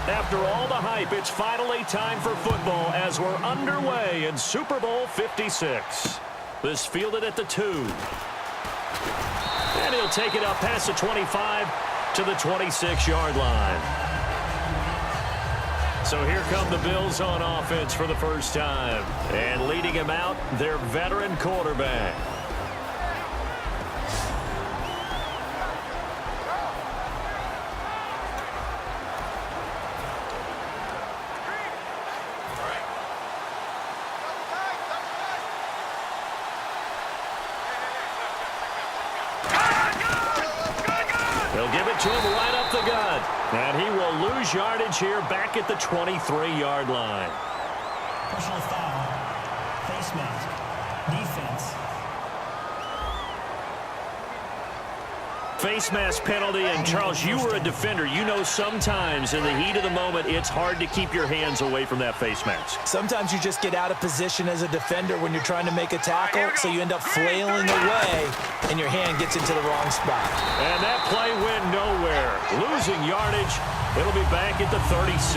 After all the hype, it's finally time for football as we're underway in Super Bowl 56. This fielded at the 2. And he'll take it up past the 25 to the 26-yard line. So here come the Bills on offense for the first time. And leading him out, their veteran quarterback. They'll give it to him right up the gut. And he will lose yardage here back at the 23-yard line. Personal foul. Face mask. Defense. Face mask penalty, and Charles, you were a defender. You know sometimes in the heat of the moment, it's hard to keep your hands away from that face mask. Sometimes you just get out of position as a defender when you're trying to make a tackle, so you end up flailing away, and your hand gets into the wrong spot. And that play went nowhere. Losing yardage, it'll be back at the 36.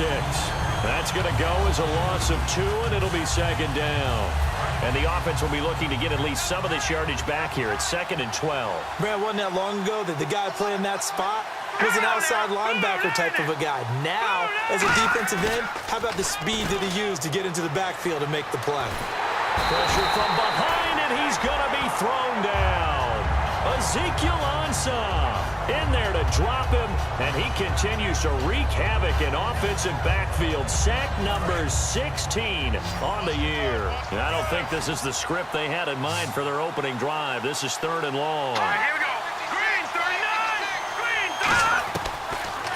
That's going to go as a loss of 2, and it'll be second down. And the offense will be looking to get at least some of this yardage back here at 2nd and 12. Man, wasn't that long ago that the guy playing that spot was an outside linebacker type of a guy. Now, as a defensive end, how about the speed that he used to get into the backfield and make the play? Pressure from behind, and he's going to be thrown down. Ezekiel Ansah in there to drop him, and he continues to wreak havoc in offensive backfield. Sack number 16 on the year. And I don't think this is the script they had in mind for their opening drive. This is 3rd and long. All right, here we go. Green, 39. Green,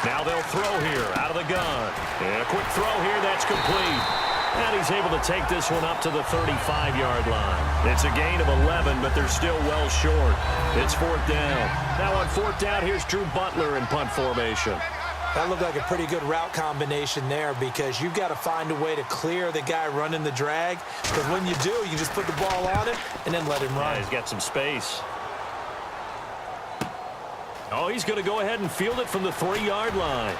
Now they'll throw here out of the gun. And a quick throw here, that's complete. And he's able to take this one up to the 35-yard line. It's a gain of 11, but they're still well short. It's 4th down. Now on 4th down, here's Drew Butler in punt formation. That looked like a pretty good route combination there because you've got to find a way to clear the guy running the drag. Because when you do, you just put the ball on him and then let him run. Yeah, he's got some space. Oh, he's going to go ahead and field it from the 3-yard line.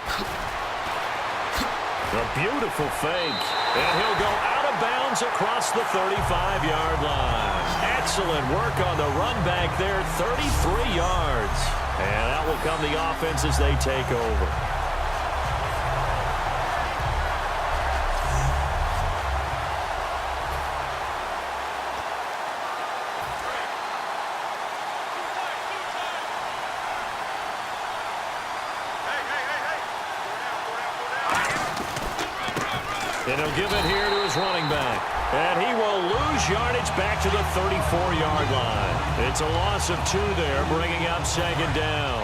A beautiful fake. And he'll go out of bounds across the 35-yard line. Excellent work on the run back there, 33 yards. And out will come the offense as they take over. And he'll give it here to his running back. And he will lose yardage back to the 34-yard line. It's a loss of 2 there, bringing up 2nd down.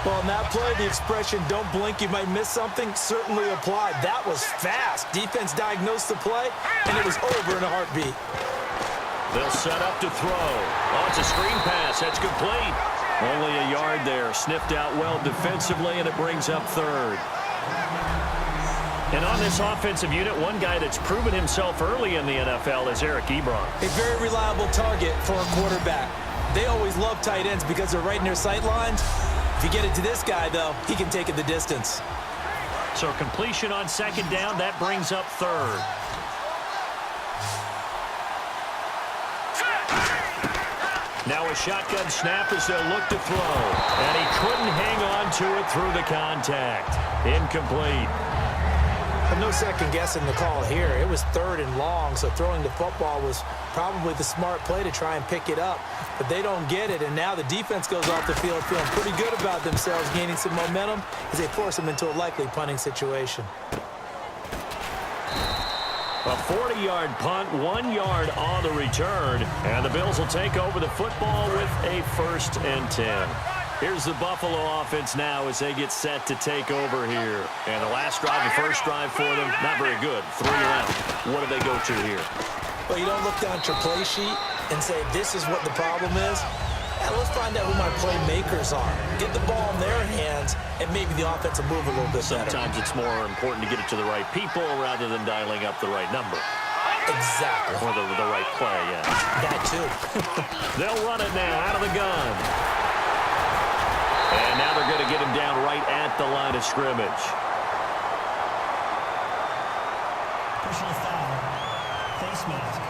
Well, in that play, the expression, don't blink, you might miss something, certainly applied. That was fast. Defense diagnosed the play, and it was over in a heartbeat. They'll set up to throw. Oh, it's a screen pass. That's complete. Only a yard there. Sniffed out well defensively, and it brings up 3rd. And on this offensive unit, one guy that's proven himself early in the NFL is Eric Ebron. A very reliable target for a quarterback. They always love tight ends because they're right in their sight lines. If you get it to this guy, though, he can take it the distance. So completion on 2nd down, that brings up 3rd. Now a shotgun snap as they'll look to throw. And he couldn't hang on to it through the contact. Incomplete. No second guessing the call here. It was 3rd and long, so throwing the football was probably the smart play to try and pick it up. But they don't get it, and now the defense goes off the field feeling pretty good about themselves, gaining some momentum as they force them into a likely punting situation. A 40-yard punt, 1 yard on the return, and the Bills will take over the football with a 1st and 10. Here's the Buffalo offense now as they get set to take over here. And the last drive, the first drive for them, not very good. 3 and out. What do they go to here? Well, you don't look down at your play sheet and say, this is what the problem is. And let's find out who my playmakers are. Get the ball in their hands, and maybe the offense will move a little bit better. Sometimes it's more important to get it to the right people rather than dialing up the right number. Exactly. Or the right play, yeah. That too. They'll run it now out of the gun. And now they're going to get him down right at the line of scrimmage. Personal foul. Face mask.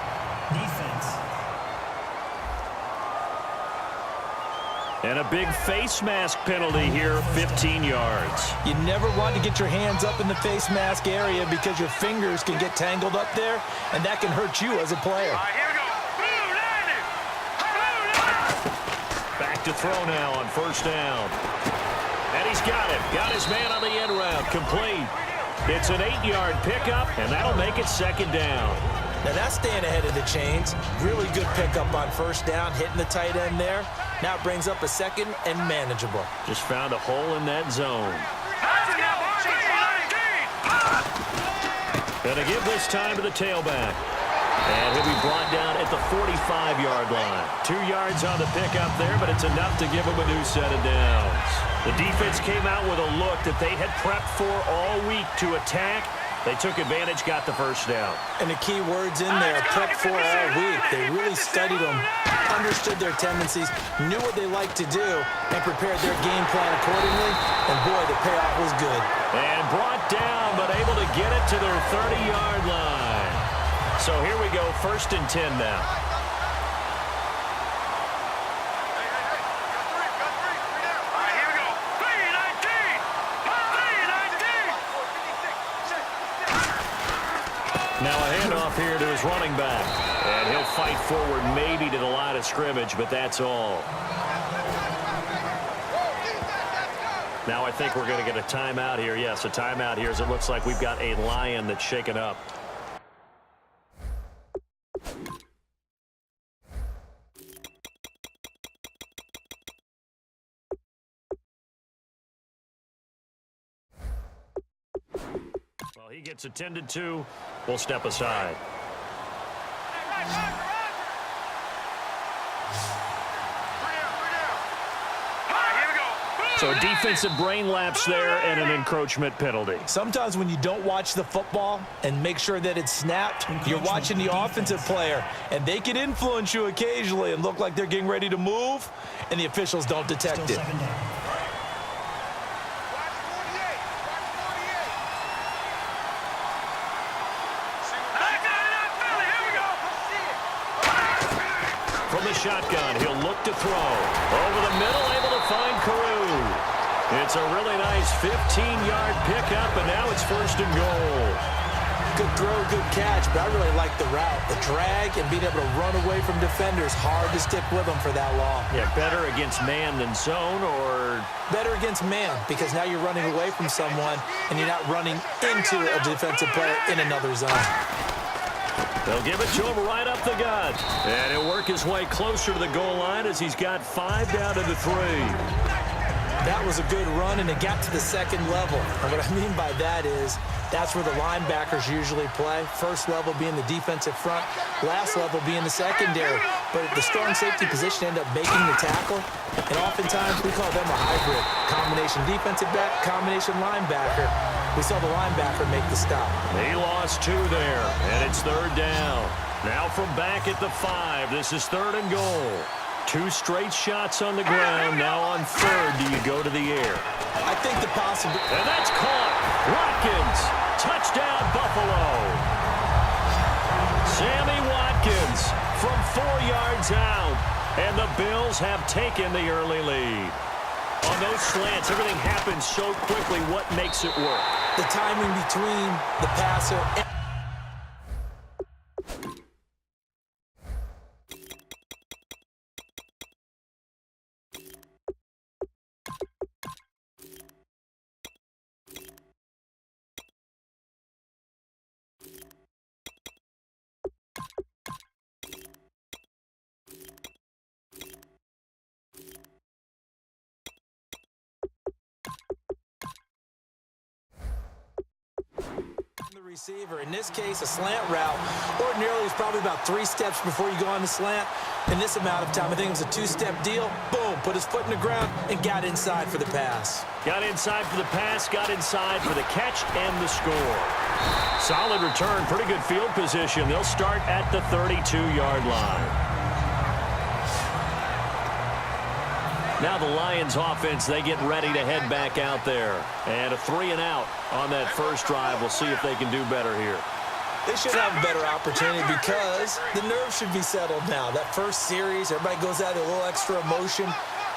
Defense. And a big face mask penalty here, 15 yards. You never want to get your hands up in the face mask area because your fingers can get tangled up there, and that can hurt you as a player. All right, here we go. Blue landing. Blue landing. Back to throw now on first down. And he's got it. Got his man on the end route. Complete. It's an 8-yard pickup, and that'll make it second down. Now that's staying ahead of the chains. Really good pickup on first down, hitting the tight end there. Now it brings up a second and manageable. Just found a hole in that zone. Gonna give this time to the tailback. And he'll be brought down at the 45-yard line. 2 yards on the pickup there, but it's enough to give him a new set of downs. The defense came out with a look that they had prepped for all week to attack. They took advantage, got the first down. And the key words in there, prepped for all week. They really studied them, understood their tendencies, knew what they liked to do, and prepared their game plan accordingly. And boy, the payoff was good. And brought down, but able to get it to their 30-yard line. So here we go, 1st and 10 now. Now a handoff here to his running back. And he'll fight forward maybe to the line of scrimmage, but that's all. Now I think we're going to get a timeout here. Yes, a timeout here as it looks like we've got a Lion that's shaken up. Well, he gets attended to. We'll step aside. So a defensive brain lapse there and an encroachment penalty. Sometimes when you don't watch the football and make sure that it's snapped, you're watching the offensive player, and they can influence you occasionally and look like they're getting ready to move, and the officials don't detect it. From the shotgun, he'll look to throw. Over the middle, able to find Carew. It's a really nice 15-yard pickup, and now it's 1st and goal. Good throw, good catch, but I really like the route. The drag and being able to run away from defenders, hard to stick with them for that long. Yeah, better against man than zone, or? Better against man, because now you're running away from someone, and you're not running into a defensive player in another zone. They'll give it to him right up the gut. And he'll work his way closer to the goal line as he's got 5 down to the 3. That was a good run, and it got to the second level. And what I mean by that is that's where the linebackers usually play. First level being the defensive front, last level being the secondary. But the strong safety position ended up making the tackle, and oftentimes we call them a hybrid. Combination defensive back, combination linebacker. We saw the linebacker make the stop. He lost 2 there, and it's 3rd down. Now from back at the 5, this is 3rd and goal. 2 straight shots on the ground. Now on 3rd, do you go to the air? I think the possibility. And that's caught. Watkins. Touchdown, Buffalo. Sammy Watkins from 4 yards out. And the Bills have taken the early lead. On those slants, everything happens so quickly. What makes it work? The timing between the passer and the receiver. In this case, a slant route. Ordinarily, it's probably about 3 steps before you go on the slant. In this amount of time, I think it was a 2-step deal. Boom, put his foot in the ground and got inside for the pass. Got inside for the pass, got inside for the catch and the score. Solid return, pretty good field position. They'll start at the 32-yard line. Now the Lions offense, they get ready to head back out there. And a 3 and out on that first drive. We'll see if they can do better here. They should have a better opportunity because the nerves should be settled now. That first series, everybody goes out with a little extra emotion.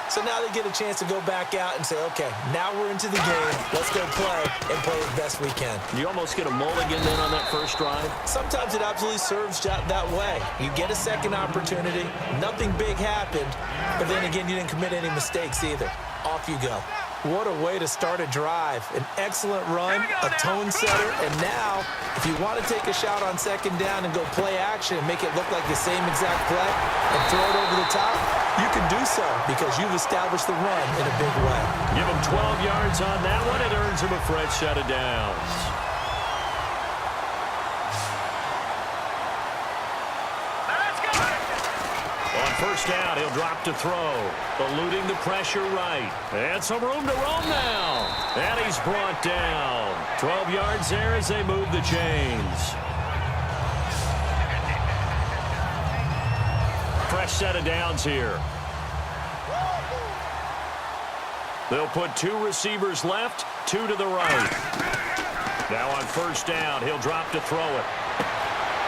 So now they get a chance to go back out and say, okay, now we're into the game. Let's go play and play as best we can. You almost get a mulligan then on that first drive? Sometimes it absolutely serves that way. You get a second opportunity. Nothing big happened. But then again, you didn't commit any mistakes either. Off you go. What a way to start a drive. An excellent run, a tone setter, and now, if you want to take a shot on second down and go play action and make it look like the same exact play and throw it over the top, you can do so because you've established the run in a big way. Give him 12 yards on that one. It earns him a fresh set of downs. On first down, he'll drop to throw, eluding the pressure right. And some room to roam now. And he's brought down. 12 yards there as they move the chains. Fresh set of downs here. They'll put 2 receivers left, 2 to the right. Now on first down, he'll drop to throw it.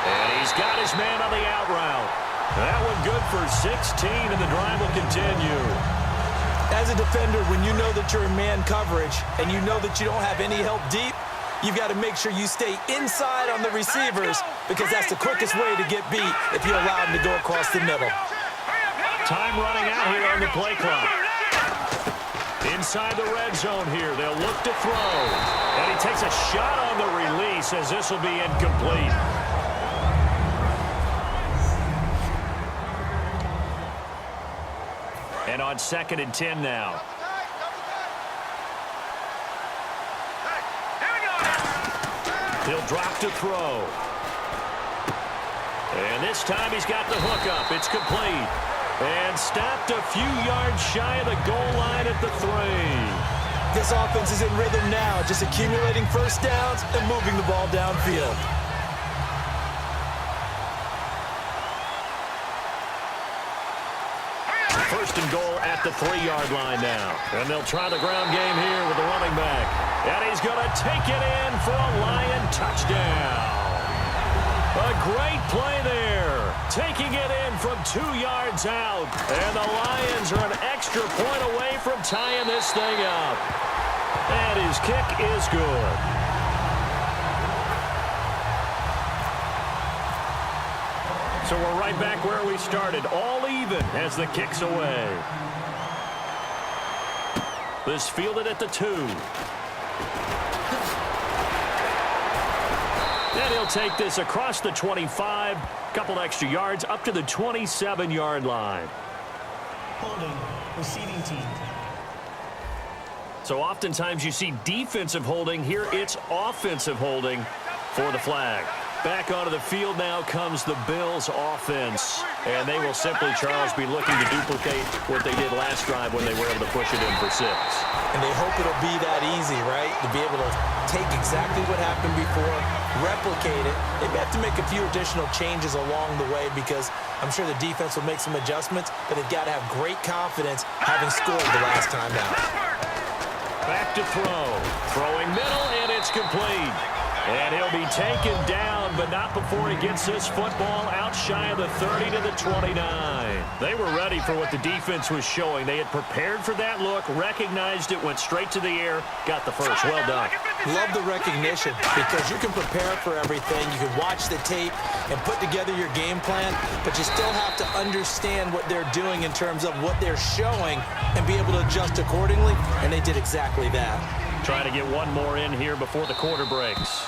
And he's got his man on the out route. That one good for 16, and the drive will continue. As a defender, when you know that you're in man coverage and you know that you don't have any help deep, you've got to make sure you stay inside on the receivers because that's the quickest way to get beat if you allow them to go across the middle. Time running out here on the play clock. Inside the red zone here, they'll look to throw. And he takes a shot on the release as this will be incomplete. And on 2nd and 10 now. He'll drop to throw. And this time he's got the hook up. It's complete. And stopped a few yards shy of the goal line at the 3. This offense is in rhythm now, just accumulating first downs and moving the ball downfield. First and goal at the 3-yard line now. And they'll try the ground game here with the running back. And he's going to take it in for a Lion touchdown. A great play there. Taking it in from 2 yards out. And the Lions are an extra point away from tying this thing up. And his kick is good. So we're right back where we started, all even as the kick's away. This fielded at the 2. And he'll take this across the 25, couple extra yards up to the 27-yard line. Holding, receiving team. So oftentimes you see defensive holding. Here it's offensive holding for the flag. Back onto the field now comes the Bills offense. And they will simply, Charles, be looking to duplicate what they did last drive when they were able to push it in for 6. And they hope it'll be that easy, right? To be able to take exactly what happened before, replicate it. They have to make a few additional changes along the way because I'm sure the defense will make some adjustments, but they've got to have great confidence having scored the last time out. Back to throw. Throwing middle, and it's complete. And he'll be taken down, but not before he gets this football out shy of the 30 to the 29. They were ready for what the defense was showing. They had prepared for that look, recognized it, went straight to the air, got the first. Well done. Love the recognition because you can prepare for everything. You can watch the tape and put together your game plan, but you still have to understand what they're doing in terms of what they're showing and be able to adjust accordingly, and they did exactly that. Trying to get one more in here before the quarter breaks.